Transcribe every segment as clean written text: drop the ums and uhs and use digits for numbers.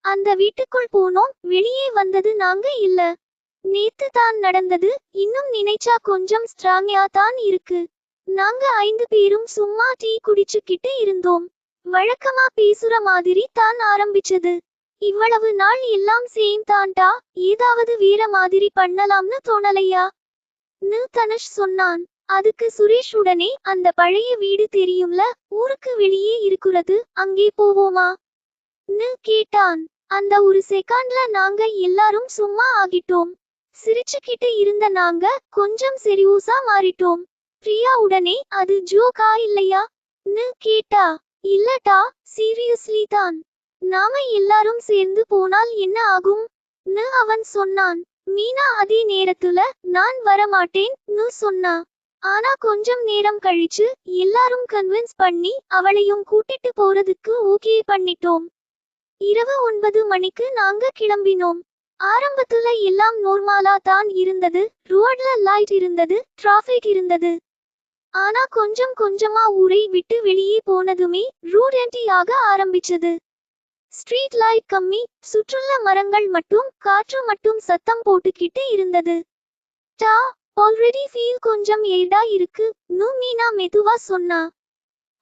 அந்த வீட்டுக்குள் போனோம், வெளியே வந்தது நாங்க இல்ல. நேத்து தான் நடந்தது, இன்னும் நினைச்சா கொஞ்சம் ஸ்ட்ராங்கா தான் இருக்கு. நாங்க 5 பேரும் சும்மா டீ குடிச்சுக்கிட்டு இருந்தோம். வழக்கமா பேசுற மாதிரி தான் ஆரம்பிச்சது. இவ்வளவு நாள் எல்லாம் சேம் தான்டா, ஏதாவது வேற மாதிரி பண்ணலாம்னு தோணலையா ன்னு தனுஷ் சொன்னான். அதுக்கு சுரேஷ் உடனே, அந்த பழைய வீடு தெரியும்ல, ஊருக்கு வெளியே இருக்குறது, அங்கே போவோமா ன்னு கேட்டான். அந்த ஒரு செகண்ட்ல நாங்க எல்லாரும் சும்மா ஆகிட்டோம். சிரிச்சுக்கிட்டு இருந்த நாங்க கொஞ்சம் சீரியஸா மாறிட்டோம். பிரியா உடனே, அது ஜோக்கா இல்லையா ன்னு கேட்டா. இல்லடா, சீரியஸ்லி தான். நாம எல்லாரும் சேர்ந்து போனால் என்ன ஆகும் ன்னு அவன் சொன்னான். மீனா அதே நேரத்துல, நான் வரமாட்டேன் ன்னு சொன்னா. ஆனா கொஞ்சம் நேரம் கழிச்சு எல்லாரும் கன்வின்ஸ் பண்ணி அவளையும் கூட்டிட்டு போறதுக்கு ஓகே பண்ணிட்டோம். இரவு 9 மணிக்கு நாங்க கிளம்பினோம். ஆரம்பத்துல எல்லாம் நார்மலா தான் இருந்தது. ரோட்ல லைட் இருந்தது, டிராஃபிக் இருந்தது. ஆனா கொஞ்சம் கொஞ்சமா ஊரை விட்டு வெளியே போனதுமே ரோட் எம்டி ஆக ஆரம்பிச்சது. ஸ்ட்ரீட் லைட் கம்மி, சுற்றுள்ள மரங்கள் மட்டும், காற்று மட்டும் சத்தம் போட்டுக்கிட்டு இருந்தது. டா, ஆல்ரெடி ஃபீல் கொஞ்சம் ஏடா இருக்கு ன்னு மீனா மெதுவா சொன்னா.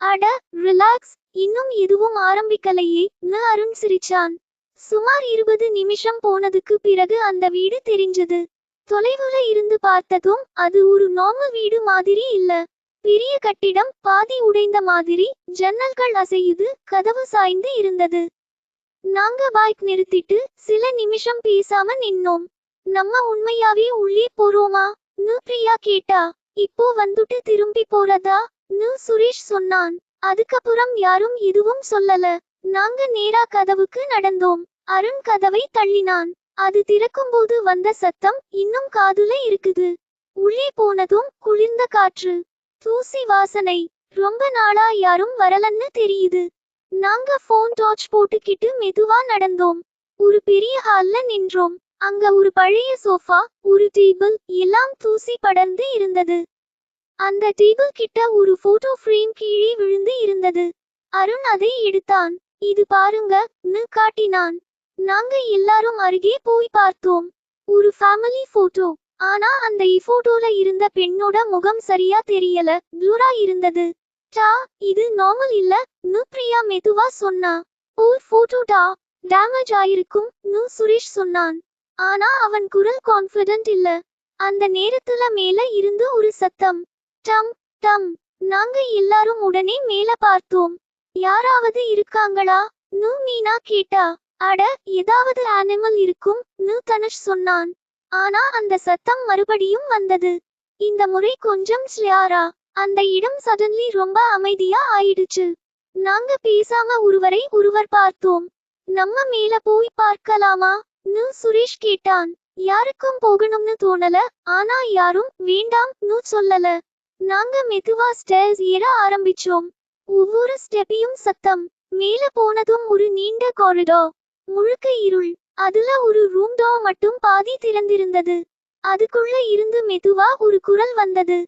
அட, ரிலாக்ஸ், இன்னும் எதுவும் ஆரம்பிக்கலையே ன்னு அருண் சிரிச்சான். சுமார் 20 நிமிஷம் போனதுக்கு பிறகு அந்த வீடு தெரிஞ்சது. தொலைவுல இருந்து பார்த்ததும் அது ஒரு நார்மல் வீடு மாதிரி இல்ல. பெரிய கட்டிடம், பாதி உடைந்த மாதிரி, ஜன்னல்கள் அசையுது, கதவு சாய்ந்து இருந்தது. நாங்க பைக் நிறுத்திட்டு சில நிமிஷம் பேசாம நின்னோம். நம்ம உண்மையாவே உள்ளே போறோமா ன்னு பிரியா கேட்டா. இப்போ வந்துட்டு திரும்பி போறதா ன்னு சுரேஷ் சொன்னான். அதுக்கப்புறம் யாரும் எதுவும் சொல்லல. நாங்க நேரா கதவுக்கு நடந்தோம். அருண் கதவை தள்ளினான். அது திறக்கும்போது வந்த சத்தம் இன்னும் காதுல இருக்குது. உள்ளே போனதும் குளிர்ந்த காற்று, தூசி வாசனை. ரொம்ப நாளா யாரும் வரலன்னு தெரியுது. நாங்க போன் டார்ச் போட்டுக்கிட்டு மெதுவா நடந்தோம். ஒரு பெரிய ஹால்ல நின்றோம். அங்க ஒரு பழைய சோஃபா, ஒரு டேபிள், எல்லாம் தூசி படர்ந்து இருந்தது. அந்த டேபிள் கிட்ட ஒரு போட்டோ ஃப்ரேம் கீழே விழுந்து இருந்தது. அருண் அதை எடுத்தான். இது பாருங்க ன்னு காட்டினான். நாங்க எல்லாரும் அருகே போய் பார்த்தோம். ஒரு ஃபேமிலி போட்டோ. ஆனா அந்த போட்டோல இருந்த பெண்ணோட முகம் சரியா தெரியல, ப்ளூரா இருந்தது. டா, இது நார்மல் இல்ல ன்னு பிரியா மெதுவா சொன்னா. ஓர் போட்டோடா, டேமேஜ் ஆயிருக்கும் ன்னு சுரேஷ் சொன்னான். ஆனா அவன் குரல் கான்ஃபிடென்ட் இல்ல. அந்த நேரத்துல மேல இருந்து ஒரு சத்தம், டம் டம். நாங்க எல்லாரும் உடனே மேல பார்த்தோம். யாராவது இருக்காங்களா ன்னு மீனா கேட்டா. அட, ஏதாவது அனிமல் இருக்கும் ன்னு தனுஷ் சொன்னான். ஆனா அந்த சத்தம் மறுபடியும் வந்தது. இந்த முறை கொஞ்சம் ஸ்லோவா. அந்த இடம் சடன்லி ரொம்ப அமைதியா ஆயிடுச்சு. நாங்க பேசாம ஒருவரை ஒருவர் பார்த்தோம். நம்ம மேல போய் பார்க்கலாமா ன்னு சுரேஷ் கேட்டான். யாருக்கும் போகணும்னு தோணல, ஆனா யாரும் வேண்டாம் ன்னு சொல்லல. நாங்க மெதுவா ஸ்டேர்ஸ் ஏற ஆரம்பிச்சோம். ஒவ்வொரு ஸ்டெப்பையும் சத்தம். மேல போனதும் ஒரு நீண்ட காரிடார். முழுக்க இருள். அதுல ஒரு ரூம் டோர் மட்டும் பாதி திறந்திருந்தது. அதுக்குள்ள இருந்து மெதுவா ஒரு குரல் வந்தது.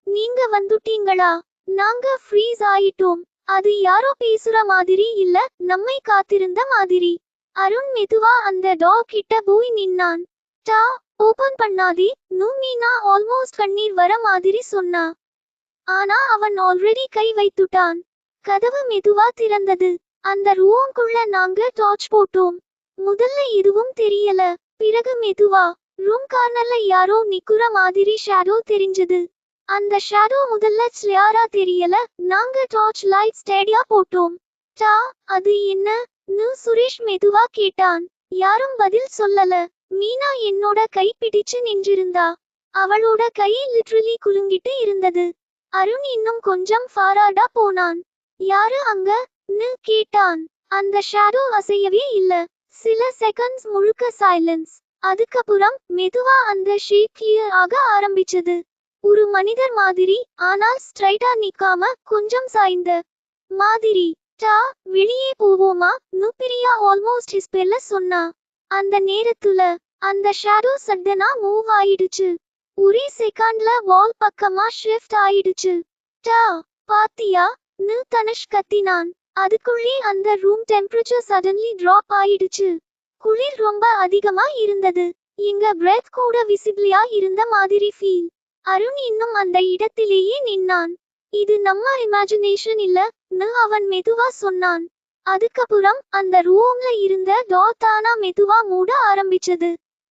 நீங்க வந்துட்டீங்களா? நாங்க ஃப்ரீஸ் ஆயிட்டோம். அது யாரோ பேசுற மாதிரி இல்ல, நம்மை காத்திருந்த மாதிரி. அருண் மெதுவா அந்த டோர் கிட்ட போய் நின்னான். டா, ஓபன் பண்ணாதே ன்னு மீனா ஆல்மோஸ்ட் கண்ணீர் வர மாதிரி சொன்னா. ஆனா அவன் ஆல்ரெடி கை வைத்துட்டான். கதவு மெதுவா திறந்தது. அந்த ரூம்குள்ள நாங்க டார்ச் போட்டோம். முதல்ல எதுவும் தெரியல. பிறகு மெதுவா ரூம் கார்னர்ல யாரோ நிக்குற மாதிரி ஷேடோ தெரிஞ்சது. அந்த ஷேடோ முதல்ல கிளியரா தெரியல. நாங்க டார்ச் லைட் ஸ்டேடியா போட்டோம். டா, அது என்ன ன்னு சுரேஷ் மெதுவா கேட்டான். யாரும் பதில் சொல்லல. மீனா என்னோட கை பிடிச்சு நின்றிருந்தா. அவளோட கை லிட்டரலி குலுங்கிட்டு இருந்தது. அருண் இன்னும் கொஞ்சம் ஃபாராடா போனான். யாரு அங்க ன்னு கேட்டான். அந்த ஷேடோ அசையவே இல்ல. சில செகண்ட்ஸ் முழுக்க சைலன்ஸ். அதுக்கப்புறம் மெதுவா அந்த ஷேப் கிளியர் ஆக ஆரம்பிச்சது. ஒரு மனிதர் மாதிரி, ஆனால் ஸ்ட்ரைட்டா நிக்காம கொஞ்சம் சாய்ந்த மாதிரி. டா, வெளியே போவோமா ன்னு பிரியா ஆல்மோஸ்ட் ஹிஸ்பெல்ல சொன்னா. அந்த நேரத்துல அந்த ஷேடோ சட்டனா மூவ் ஆயிடுச்சு. ஒரே செகண்ட்ல வால் பக்கமா ஷிஃப்ட் ஆயிடுச்சு. டா, பாத்தியா ன்னு தனுஷ் கத்தினான். அதுக்குள்ளே அந்த ரூம் டெம்பரேச்சர் சடன்லி டிராப் ஆயிடுச்சு. குளிர் ரொம்ப அதிகமா இருந்தது. எங்க பிரெத் கூட விசிபிளியா இருந்த மாதிரி ஃபீல். அருண் இன்னும் அந்த இடத்திலேயே நின்னான். இது நம்ம இமேஜினேஷன் இல்ல அவன் மெதுவா சொன்னான். அதுக்கப்புறம் அந்த ரூம்ல இருந்த டோர் தானா மெதுவா மூட ஆரம்பிச்சது.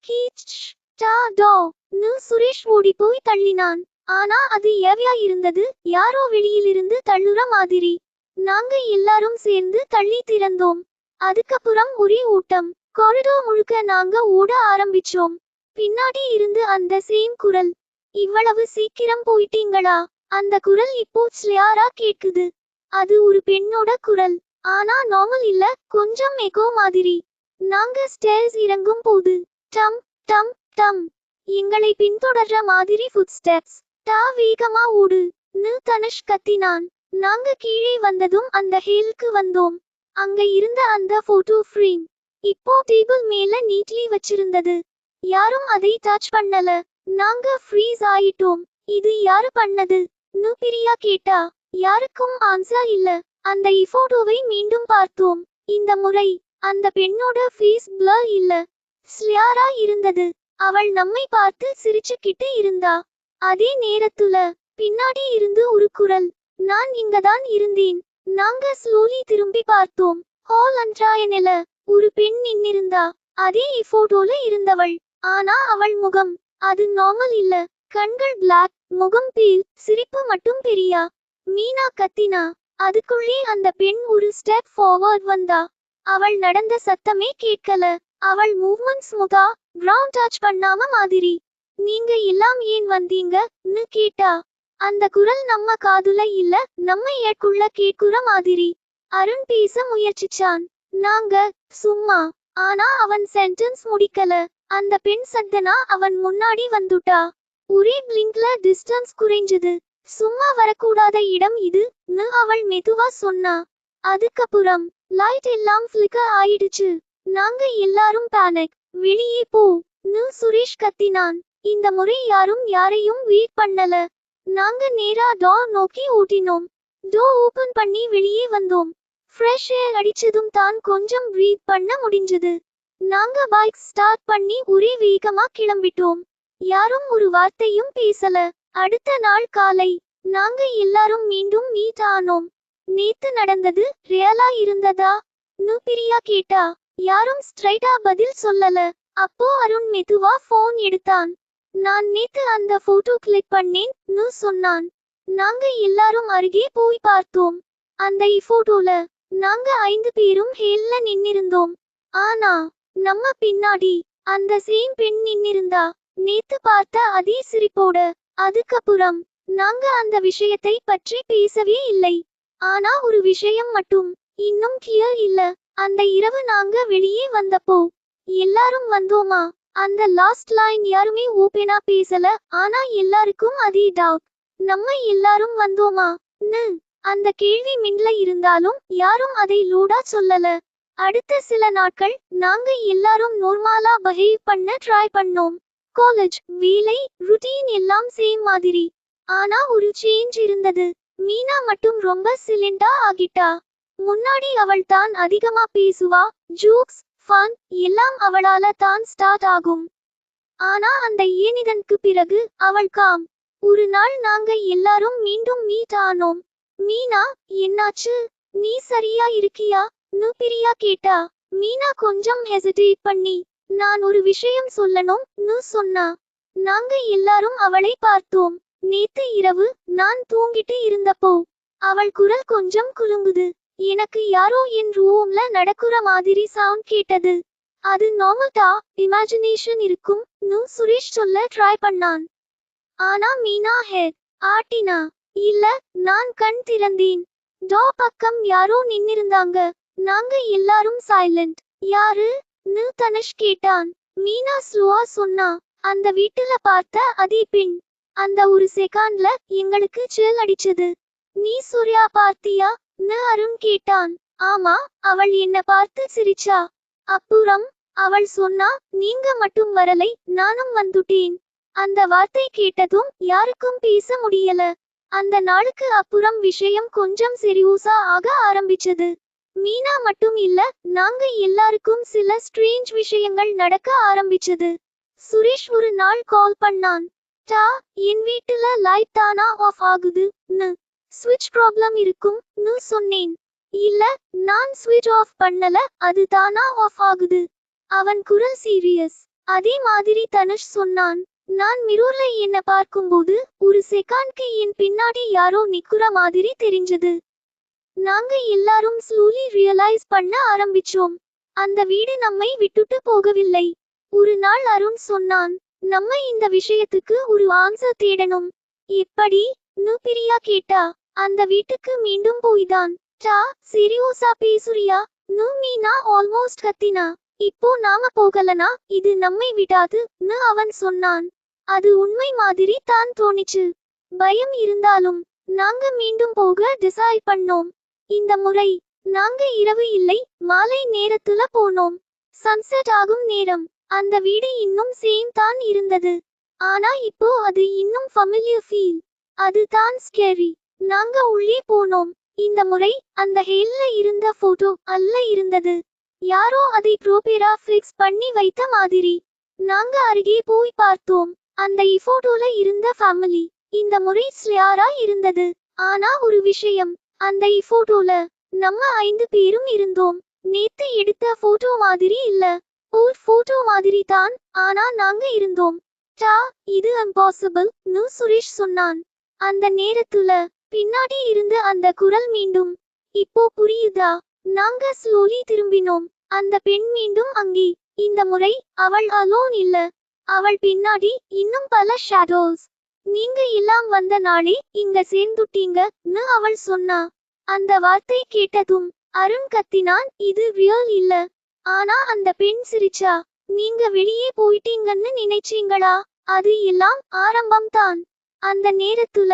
கீச் டா டோ னு சுரேஷ் ஓடி போய் தள்ளினான். ஆனா அது ஏவியா இருந்தது, யாரோ வெளியிலிருந்து தள்ளுற மாதிரி. நாங்க எல்லாரும் சேர்ந்து தள்ளி திறந்தோம். அதுக்கப்புறம் ஒரே ஓட்டம். காரிடோர் முழுக்க நாங்க ஓட ஆரம்பிச்சோம். பின்னாடி இருந்து அந்த சேம் குரல். இவ்வளவு சீக்கிரம் போயிட்டீங்களா? அந்த குரல் இப்போ ஸ்லியாரா கேக்குது. அது ஒரு பெண்ணோட குரல். ஆனா நார்மல் இல்ல, கொஞ்சம் எகோ மாதிரி. நாங்க ஸ்டேர்ஸ் இறங்கும் போது டம் டம் டம் எங்களை பின்தொடர்ற மாதிரி ஃபுட் ஸ்டெப்ஸ். டா வேகமா ஓடு னு தனுஷ் கத்தினான். நாங்க கீழே வந்ததும் அந்த ஹேலுக்கு வந்தோம். அங்க இருந்த அந்த போட்டோ ஃப்ரேம் இப்போ டேபிள் மேல நீட்லி வச்சிருந்தது. யாரும் அதை டச் பண்ணல. நாங்க ஃப்ரீஸ் ஆயிட்டோம். இது யாரு பண்ணது னு பிரியா கேட்டா. யாருக்கும் ஆன்சர் இல்ல. அந்த போட்டோவை மீண்டும் பார்த்தோம். இந்த முறை அந்த பெண்ணோட ஃபேஸ் பிளர் இல்ல, ஸ்லியாரா இருந்தது. அவள் நம்மை பார்த்து சிரிச்சுக்கிட்டு இருந்தா. அதே நேரத்துல பின்னாடி இருந்து ஒரு குரல், நான் இங்கதான் இருந்தேன். நாங்க ஸ்லோலி திரும்பி பார்த்தோம். ஹால் அன்றாயனில ஒரு பெண் நின்னிருந்தா. அதே போட்டோல இருந்தவள். ஆனா அவள் முகம் அது நார்மல் இல்ல. கண்கள் பிளாக், முகம் பேல், சிரிப்பு மட்டும் பெரியா. மீனா கத்தினா. அதுக்குள்ளே அந்த பெண் ஒரு ஸ்டெப் ஃபார்வர்ட் வந்தா. அவள் நடந்த சத்தமே கேட்கல. அவள் மூவ்மெண்ட்ஸ் முகா கிரவுண்ட் டச் பண்ணாம மாதிரி. நீங்க எல்லாம் ஏன் வந்தீங்க னு கேட்டா. அந்த குரல் நம்ம காதுல இல்ல, நம்ம ஏக்குள்ள கேட்குற மாதிரி. அருண் பேச முயற்சிச்சான். நாங்க சும்மா. ஆனா அவன் சென்டென்ஸ் முடிக்கல. அந்த பெண் சத்தனா அவன் முன்னாடி வந்துட்டா. ஒரே பிளிங்க்ல டிஸ்டன்ஸ் குறைஞ்சது. சும்மா வரக்கூடாத இடம் இது னு அவள் மெதுவா சொன்னா. அதுக்கப்புறம் லைட் எல்லாம் ஃபிளிக்கர் ஆயிடுச்சு. நாங்க எல்லாரும் பேனிக். வெளியே போ னு சுரேஷ் கத்தினான். இந்த முறை யாரும் யாரையும் வெயிட் பண்ணல. நாங்க நேரா டோர் நோக்கி ஓட்டினோம். டோர் ஓபன் பண்ணி வெளியே வந்தோம். ஃப்ரெஷ் ஏர் அடிச்சதும் தான் கொஞ்சம் பிரீத் பண்ண முடிஞ்சது. நாங்க பைக் ஸ்டார்ட் பண்ணி ஒரே வேகமா கிளம்பிட்டோம். யாரும் ஒரு வார்த்தையும் பேசல. அடுத்த நாள் காலை நாங்க எல்லாரும் மீண்டும் மீட் ஆனோம். நேத்து நடந்தது ரியலா இருந்ததா னு பிரியா கேட்டா. யாரும் ஸ்ட்ரைட்டா பதில் சொல்லல. அப்போ அருண் மெதுவா போன் எடுத்தான். நான் நேத்து அந்த போட்டோ கிளிக் பண்ணேன் னு சொன்னான். நாங்க எல்லாரும் அருகே போய் பார்த்தோம். அந்த போட்டோல நாங்க 5 பேரும் ஹேல்ல நின்னிருந்தோம். ஆனா நம்ம பின்னாடி அந்த சேம் பெண் நின்னிருந்தா. நேத்து பார்த்த அதே சிரிப்போட. அதுக்கப்புறம் நாங்க அந்த விஷயத்தை பற்றி பேசவே இல்லை. ஆனா ஒரு விஷயம் மட்டும் இன்னும் கிளியர் இல்ல. அந்த இரவு நாங்க வெளியே வந்தப்போ எல்லாரும் வந்தோமா? அந்த லாஸ்ட் லைன் யாருமே ஓபனா பேசல. ஆனா எல்லாருக்கும் அதே டவுட். நம்ம எல்லாரும் வந்தோமா னு அந்த கேள்வி மின்ல இருந்தாலும் யாரும் அதை லூடா சொல்லல. அடுத்த சில நாட்கள் நாங்க எல்லாரும் நார்மலா பிஹேவ் பண்ண ட்ரை பண்ணோம். காலேஜ், வேலை, ருட்டீன் எல்லாம் சேம் மாதிரி. ஆனா ஒரு சேஞ்ச் இருந்தது. மீனா மட்டும் ரொம்ப சைலண்டா ஆகிட்டா. முன்னாடி அவள் தான் அதிகமா பேசுவா. ஜோக்ஸ், ஃபன் எல்லாம் அவளால தான் ஸ்டார்ட் ஆகும். ஆனா அந்த ஏனிதனுக்கு பிறகு அவள் காம். ஒரு நாள் நாங்க எல்லாரும் மீண்டும் மீட் ஆனோம். மீனா, என்னாச்சு? நீ சரியா இருக்கியா னு பிரியா கேட்டா. மீனா கொஞ்சம் ஹெசிடேட் பண்ணி, நான் ஒரு விஷயம் சொல்லணும் னு சொன்னா. நாங்க எல்லாரும் அவளை பார்த்தோம். நேத்து இரவு நான் தூங்கிட்டு இருந்தப்போ அவள் குரல் கொஞ்சம் குலுங்குது. எனக்கு யாரோ என் ரூம்ல நடக்குற மாதிரி சவுண்ட் கேட்டது. அது நார்மலா இமேஜினேஷன் இருக்கும் னு சுரேஷ் சொல்ல ட்ரை பண்ணான். ஆனா மீனா ஹெட் ஆட்டினா. இல்ல, நான் கண் திறந்தேன். டோர் பக்கம் யாரோ நின்னிருந்தாங்க. நாங்க எல்லாரும் சைலண்ட். யாரு னு தனுஷ் கேட்டான். மீனா ஸ்லோவா சொன்னா. அந்த வீட்டுல பார்த்த அதே பெண். அந்த ஒரு செகண்ட்ல எங்களுக்கு சில் அடிச்சது. நீ சூர்யா பார்த்தியா னு அருண் கேட்டான். ஆமா, அவள் என்ன பார்த்து சிரிச்சா. அப்புறம் அவள் சொன்னா, நீங்க மட்டும் வரலை, நானும் வந்துட்டேன். அந்த வார்த்தை கேட்டதும் யாருக்கும் பேச முடியல. அந்த நாளுக்கு அப்புறம் விஷயம் கொஞ்சம் சீரியஸா ஆக ஆரம்பிச்சது. மீனா மட்டும் இல்ல, நாங்க எல்லாருக்கும் சில ஸ்ட்ரேஞ்ச் விஷயங்கள் நடக்க ஆரம்பிச்சது. சுரேஷ் ஒரு நாள் கால் பண்ணான். டா, என் வீட்டுல லைட் தானா ஆஃப் ஆகுதுன்னு. ஸ்விட்ச் ப்ராப்ளம் இருக்கும்னு சொன்னேன். இல்ல, நான் ஸ்விட்ச் ஆஃப் பண்ணல, அது தானா ஆஃப் ஆகுது. அவன் குரல் சீரியஸ். அதே மாதிரி தனுஷ் சொன்னான். நான் மிரர்ல என்ன பார்க்கும்போது ஒரு செகண்ட்க்கு என் பின்னாடி யாரோ நிக்குற மாதிரி தெரிஞ்சது. நாங்க எல்லாரும் ஸ்லோலி ரியலைஸ் பண்ண ஆரம்பிச்சோம். அந்த வீடு நம்மை விட்டுட்டு போகவில்லை. ஒரு நாள் அருண் சொன்னான், நம்ம இந்த விஷயத்துக்கு ஒரு ஆன்சர் தேடணும். எப்படி பிரியா கேட்டா. அந்த வீட்டுக்கு மீண்டும் போய்தான். டா, சீரியஸா பேசுறியா மீனா ஆல்மோஸ்ட் கத்தினா. இப்போ நாம போகலனா இது நம்மை விடாதுன்னு அவன் சொன்னான். அது உண்மை மாதிரி தான் தோணிச்சு. பயம் இருந்தாலும் நாங்க மீண்டும் போக டிசைட் பண்ணோம். இந்த முறை நாங்க இரவு இல்லை, மாலை நேரத்துல போனோம். சன்செட் ஆகும் நேரம். அந்த வீடு இன்னும் சேம் தான் இருந்தது. ஆனா இப்போ அது இன்னும் ஃபெமிலியர் ஃபீல். அது தான் ஸ்கேரி. நாங்க உள்ளே போனோம். இந்த முறை அந்த ஹேல்ல இருந்த போட்டோ அல்ல இருந்தது. யாரோ அதை ப்ரோபேரா ஃபிக்ஸ் பண்ணி வைத்த மாதிரி. நாங்க அருகே போய் பார்த்தோம். அந்த போட்டோல இருந்த ஃபேமிலி இந்த முறை ஸ்லியாரா இருந்தது. ஆனா ஒரு விஷயம், அந்த போட்டோல நம்ம 5 பேரும் இருந்தோம். நேத்து எடுத்த போட்டோ மாதிரி இல்ல. ஒரு போட்டோ மாதிரி தான், ஆனா நாங்க இருந்தோம். டா, இது இம்பாசிபிள்னு சுரேஷ் சொன்னான். அந்த நேரத்துல பின்னாடி இருந்து அந்த குரல் மீண்டும். இப்போ புரியுதா? நாங்க ஸ்லோலி திரும்பினோம். அந்த பெண் மீண்டும் அங்கே. இந்த முறை அவள் அலோன் இல்ல. அவள் பின்னாடி இன்னும் பல ஷேடோஸ். நீங்க எல்லாம் வந்த நாளே இங்க சேர்ந்துட்டீங்கன்னு அவள் சொன்னா. அந்த வார்த்தை கேட்டதும் அருண் கத்தினான், இது ரியல் இல்ல. ஆனா அந்த பெண் சிரிச்சா. நீங்க வெளியே போயிட்டீங்கன்னு நினைச்சீங்களா? அது எல்லாம் ஆரம்பம் தான். அந்த நேரத்துல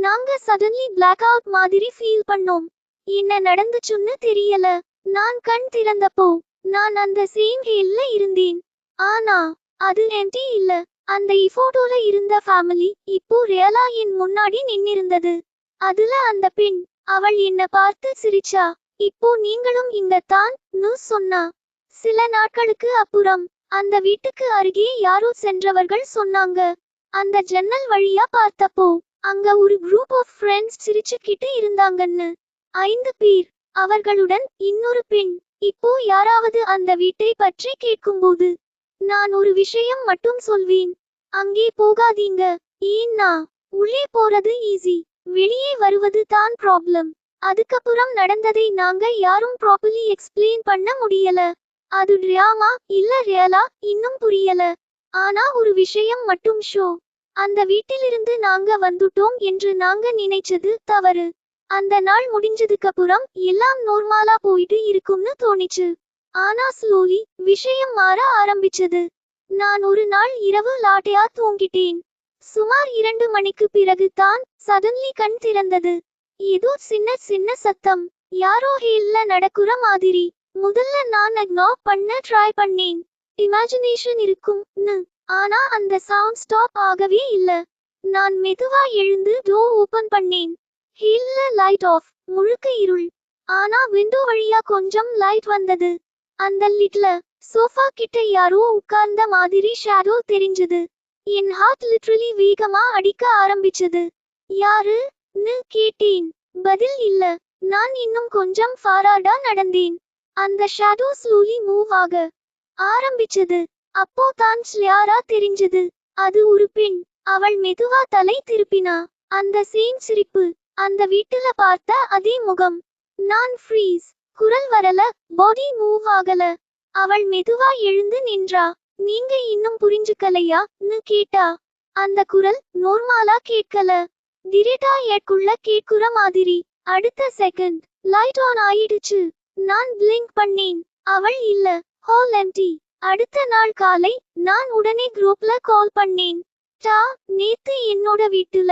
நாங்க சடன்லி பிளாக் அவுட் மாதிரி ஃபீல் பண்ணோம். என்ன நடந்துச்சுன்னு தெரியல. நான் கண் திறந்தப்போ நான் அந்த சேம் ஹேல்ல இருந்தேன். ஆனா அது எம்டி இல்ல. அந்த போட்டோல இருந்த ஃபேமிலி இப்போ ரியலா என் முன்னாடி நின்னிருந்தது. அதுல அந்த பெண், அவள் என்ன பார்த்து சிரிச்சா. இப்போ நீங்களும் இங்க தான் சொன்னா. சில நாட்களுக்கு அப்புறம் அந்த வீட்டுக்கு அருகே யாரோ சென்றவர்கள் சொன்னாங்க. அந்த ஜன்னல் வழியா பார்த்தப்போ அங்க ஒரு குரூப் ஆஃப் ஃப்ரெண்ட்ஸ் சிரிச்சுக்கிட்டு இருந்தாங்கன்னு. 5 பேர். அவர்களுடன் இன்னொரு பெண். இப்போ யாராவது அந்த வீட்டை பற்றி கேட்கும்போது நான் ஒரு விஷயம் மட்டும் சொல்வேன். அங்கே போகாதீங்க. ஏன்னா உள்ளே போறது ஈஸி, வெளியே வருவது தான் ப்ராப்ளம். அதுக்கப்புறம் நடந்ததை நாங்க யாரும் ப்ராப்பர்லி எக்ஸ்பிளைன் பண்ண முடியல. அது ட்ராமா இல்ல ரியலா இன்னும் புரியல. ஆனா ஒரு விஷயம் மட்டும் ஷோ. அந்த வீட்டிலிருந்து நாங்க வந்துட்டோம் என்று நாங்க நினைச்சது தவறு. அந்த நாள் முடிஞ்சதுக்கப்புறம் எல்லாம் நார்மலா போயிட்டு இருக்கும்னு தோணிச்சு. ஆனா ஸ்லோலி விஷயம் மாற ஆரம்பிச்சது. நான் ஒரு நாள் இரவு லாட்டையா தூங்கிட்டேன். சுமார் 2 மணிக்கு பிறகு தான் சடன்லி கண் திறந்தது. ஏதோ சின்ன சின்ன சத்தம். யாரோ ஹேல்ல நடக்குற மாதிரி. முதல்ல நான் இக்னோர் பண்ண ட்ரை பண்ணேன். இமேஜினேஷன் இருக்கும்னு. ஆனா அந்த சவுண்ட் ஸ்டாப் ஆகவே இல்ல. நான் மெதுவா எழுந்து டோர் ஓபன் பண்ணேன். ஹேல்ல லைட் ஆஃப், முழுக்க இருள். ஆனா விண்டோ வழியா கொஞ்சம் லைட் வந்தது. அந்த லிட்ல சோஃபா கிட்ட யாரோ உட்கார்ந்த மாதிரி ஷேடோ தெரிஞ்சது. என் ஹார்ட் லிட்டரலி வேகமா அடிக்க ஆரம்பிச்சது. யாருன்னு கேட்டேன். பதில் இல்ல. நான் இன்னும் கொஞ்சம் ஃபாராடா நடந்தேன். அந்த ஷேடோ ஸ்லோலி மூவ் ஆக ஆரம்பிச்சது. அப்போ தான் ஸ்லியாரா தெரிஞ்சது. அது ஒரு பெண். அவள் மெதுவா தலை திருப்பினா. அந்த சேம் சிரிப்பு. அந்த வீட்டுல பார்த்த அதே முகம். நான் ஃப்ரீஸ். குரல் வரல, பாடி மூவ் ஆகல. அவள் மெதுவா எழுந்து நின்றா. நீங்க இன்னும் புரிஞ்சுக்கலையான்னு கேட்டா. அந்த குரல் நார்மலா கேட்கல. டிரேட்டா ஏட்குள்ள கேட்குற மாதிரி. அடுத்த செகண்ட் லைட் ஆன் ஆயிடுச்சு. நான் பிளிங்க் பண்ணேன். அவள் இல்ல. Hall empty. அடுத்த நாள் காலை நான் உடனே குரூப்ல கால் பண்ணேன். டா, நேத்து என்னோட வீட்டுல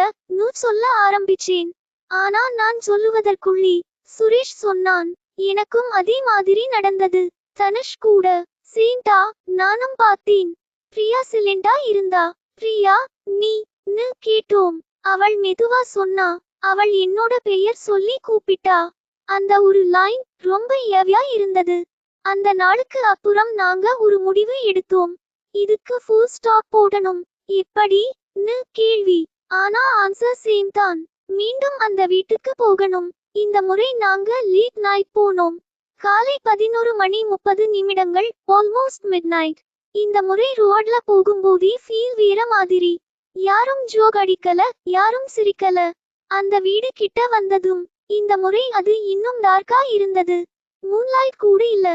சொல்ல ஆரம்பிச்சேன். ஆனா நான் சொல்லுவதற்குள்ளே சுரேஷ் சொன்னான், எனக்கும் அதே மாதிரி நடந்தது. தனுஷ் கூட. சேண்டா, நானும் பார்த்தேன். பிரியா சிலிண்டா இருந்தா. பிரியா, நீ கேட்டோம். அவள் மெதுவா சொன்னா. அவள் என்னோட பெயர் சொல்லி கூப்பிட்டா. அந்த ஒரு லைன் ரொம்ப ஏவியா இருந்தது. அந்த நாளுக்கு அப்புறம் நாங்க ஒரு முடிவு எடுத்தோம். இதுக்கு ஃபுல் ஸ்டாப் போடணும். எப்படி கேள்வி. ஆனா ஆன்சர் சேம் தான். மீண்டும் அந்த வீட்டுக்கு போகணும். இந்த முறை நாங்க லேட் நைட் போனோம். காலை 11:30 ஆல்மோஸ்ட் மிட்நைட். இந்த முறை ரோட்ல போகும்போதே ஃபீல் வேற மாதிரி. யாரும் ஜோக் அடிக்கல, யாரும் சிரிக்கல. அந்த வீடு கிட்ட வந்ததும் இந்த முறை அது இன்னும் டார்க்கா இருந்தது. மூன்லைட் கூட இல்ல.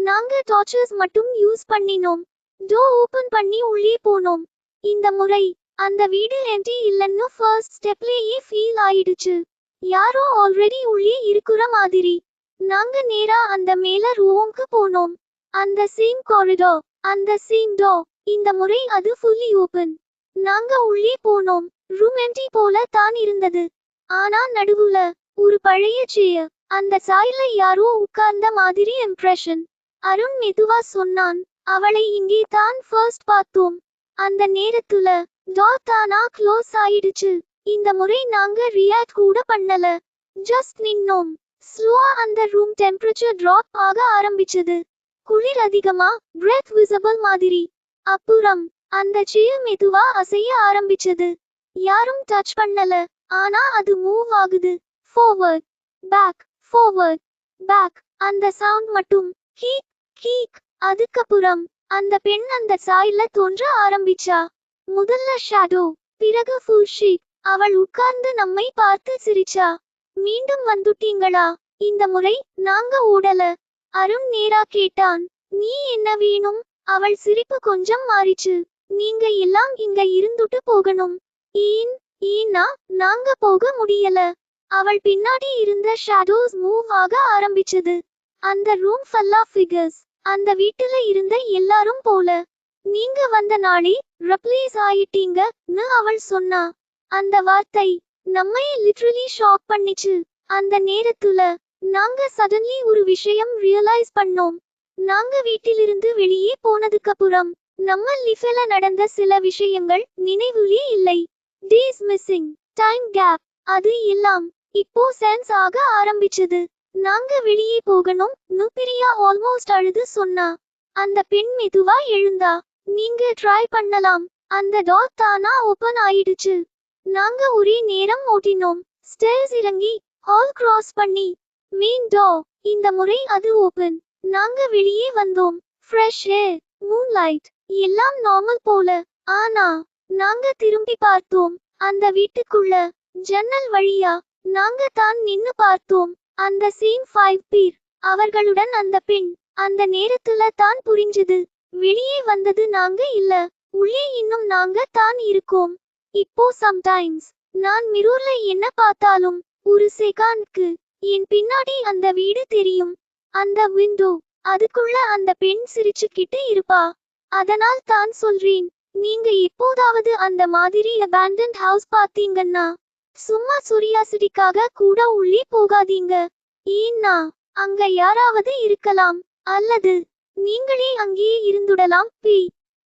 நாங்க டார்ச்சர்ஸ் மட்டும் யூஸ் பண்ணினோம். டோர் ஓபன் பண்ணி உள்ளே போனோம். இந்த முறை அந்த வீடு எம்டி இல்லன்னு ஃபர்ஸ்ட் ஸ்டெப்லயே ஃபீல் ஆயிடுச்சு. யாரோ ஆல்ரெடி உள்ளே இருக்கிற மாதிரி. நாங்க நேரா அந்த மேல ரூமுக்கு போனோம். அந்த சேம் காரிடார், அந்த சேம் டோர். இந்த முறை அது ஃபுல்லி ஓபன். நாங்க உள்ளே போனோம். ரூம் எம்டி போல தான் இருந்தது. ஆனா நடுவுல ஒரு பழைய சேர். அந்த சாயில யாரோ உட்கார்ந்த மாதிரி இம்ப்ரெஷன். அருண் மெதுவா சொன்னான், அவளை இங்கே தான் ஃபர்ஸ்ட் பார்த்தோம். அந்த நேரத்துல டோர் தானா க்ளோஸ் ஆயிடுச்சு. இந்த முறை நாங்க ரியாக்ட் கூட பண்ணல. ஜஸ்ட் நின்னோம். ஸ்லோவா அந்த ரூம் டெம்பரேச்சர் டிராப் ஆக ஆரம்பிச்சது. குளிர் அதிகமா, பிரெத் விசிபிள் மாதிரி. அப்புறம் அந்த சேர் மெதுவா அசைய ஆரம்பிச்சது. யாரும் டச் பண்ணல. ஆனா அது மூவ் ஆகுது. Forward, back, forward, back. அந்த சவுண்ட் மட்டும் கீக் கீக். அதுக்கப்புறம் அந்த பெண் அந்த சாயில தோன்ற ஆரம்பிச்சா. முதல்ல ஷேடோ, பிறகு ஃபுல் ஷேப். அவள் உட்கார்ந்து நம்மை பார்த்து சிரிச்சா. மீண்டும் வந்துட்டீங்களா? இந்த முறை நாங்க ஓடல. அருண் நேரா கேட்டான், நீ என்ன வேணும்? அவள் சிரிப்பு கொஞ்சம் மாறிச்சு. நீங்க எல்லாம் இங்க இருந்துட்டு போகணும். ஏன்னா நாங்க போக முடியல. அவள் பின்னாடி இருந்த ஷேடோஸ் மூவ் ஆக ஆரம்பிச்சது. அந்த ரூம் ஃபுல்லா ஃபிகர்ஸ். அந்த வீட்டுல இருந்த எல்லாரும் போல. நீங்க வந்த நாளே ரிப்ளேஸ் ஆயிட்டீங்கன்னு அவள் சொன்னா. அந்த வார்த்தை நம்மை லிட்டரலி ஷாக் பண்ணிச்சு. அந்த நேரத்துல நாங்க சடன்லி ஒரு விஷயம் ரியலைஸ் பண்ணோம். நாங்க வீட்டிலிருந்து வெளியே போனதுக்கப்புறம் நம்ம லிஃப்ல நடந்த சில விஷயங்கள் நினைவுலே இல்லை. டேஸ் மிஸ்ஸிங், டைம் கேப், அது எல்லாம் இப்போ சென்ஸ் ஆக ஆரம்பிச்சது. நாங்க வெளியே போகணும் பிரியா ஆல்மோஸ்ட் அழுது சொன்னா. அந்த பெண் மெதுவா எழுந்தா. நீங்க ட்ரை பண்ணலாம். அந்த டோர் தானா ஓபன் ஆயிடுச்சு. நாங்க ஒரே நேரம் ஓட்டினோம். ஸ்டேர்ஸ் இறங்கி ஹால் கிராஸ் பண்ணி மெயின் டோர். இந்த முறை அது ஓபன். நாங்க வெளியே வந்தோம். ஃப்ரெஷ் ஏர், மூன்லைட், எல்லாம் நார்மல் போல. ஆனா நாங்க திரும்பி பார்த்தோம். அந்த வீட்டுக்குள்ள ஜன்னல் வழியா நாங்க தான் நின்னு பார்த்தோம். அந்த சேம் 5 பேர். அவர்களுடன் அந்த பெண். அந்த நேரத்துல தான் புரிஞ்சது. வெளியே வந்தது நாங்க இல்ல. உள்ளே இன்னும் நாங்க தான் இருக்கோம். இப்போ சம்டைம்ஸ் நான் மிரர்ல என்ன பார்த்தாலும் ஒரு செகண்ட்க்கு என் பின்னாடி அந்த வீடு தெரியும். அந்த விண்டோ, அதுக்குள்ள அந்த பெண் சிரிச்சுக்கிட்டு இருப்பா. அதனால் தான் சொல்றேன், நீங்க எப்போதாவது அந்த மாதிரி அபேண்டன்ட் ஹவுஸ் பார்த்தீங்கன்னா சும்மா கியூரியாசிட்டிக்காக கூட உள்ளே போகாதீங்க. ஏன்னா அங்க யாராவது இருக்கலாம். அல்லது நீங்களே அங்கேயே இருந்துடலாம்.